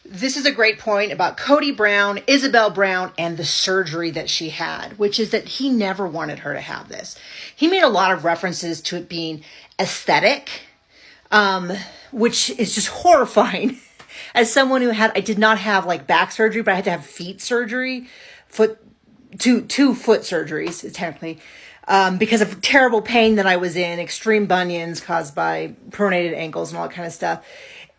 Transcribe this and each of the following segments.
This is a great point about Kody Brown, Ysabel Brown, and the surgery that she had, which is that he never wanted her to have this. He made a lot of references to it being aesthetic, which is just horrifying. As someone who I did not have like back surgery, but I had to have feet surgery, two foot surgeries, technically, because of terrible pain that I was in, extreme bunions caused by pronated ankles and all that kind of stuff.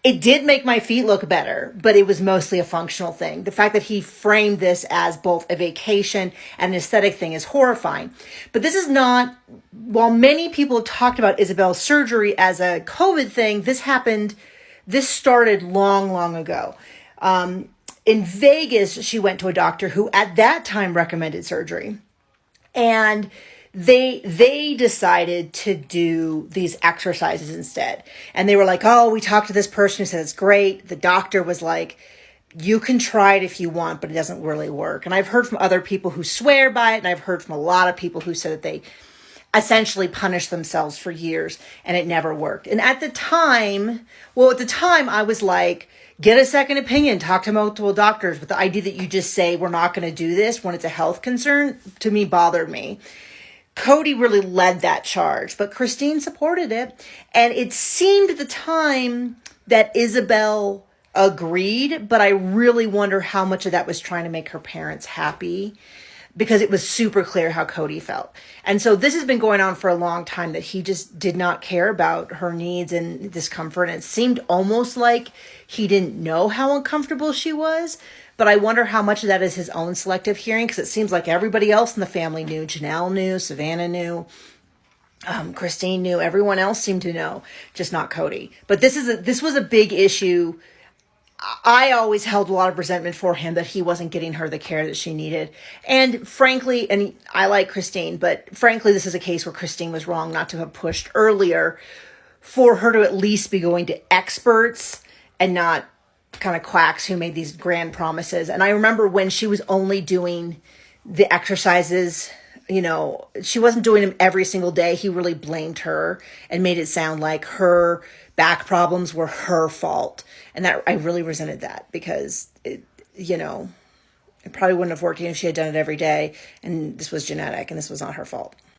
It did make my feet look better, but it was mostly a functional thing. The fact that he framed this as both a vacation and an aesthetic thing is horrifying. But this is not, while many people have talked about Ysabel's surgery as a COVID thing, this started long, long ago. In Vegas, she went to a doctor who at that time recommended surgery. And they decided to do these exercises instead. And they were like, oh, we talked to this person who said it's great. The doctor was like, you can try it if you want, but it doesn't really work. And I've heard from other people who swear by it. And I've heard from a lot of people who said that they essentially punished themselves for years and it never worked. And at the time I was like, get a second opinion, talk to multiple doctors. But the idea that you just say, we're not going to do this when it's a health concern, to me bothered me. Kody really led that charge, but Christine supported it. And it seemed at the time that Ysabel agreed, but I really wonder how much of that was trying to make her parents happy, because it was super clear how Kody felt. And so this has been going on for a long time, that he just did not care about her needs and discomfort. And it seemed almost like he didn't know how uncomfortable she was. But I wonder how much of that is his own selective hearing, because it seems like everybody else in the family knew. Janelle knew, Savannah knew, Christine knew, everyone else seemed to know, just not Kody. But this was a big issue. I always held a lot of resentment for him that he wasn't getting her the care that she needed. And frankly, and I like Christine, but frankly, this is a case where Christine was wrong not to have pushed earlier for her to at least be going to experts and not kind of quacks who made these grand promises. And I remember when she was only doing the exercises, she wasn't doing them every single day. He really blamed her and made it sound like her back problems were her fault. And that I really resented that, because it probably wouldn't have worked if she had done it every day. And this was genetic and this was not her fault.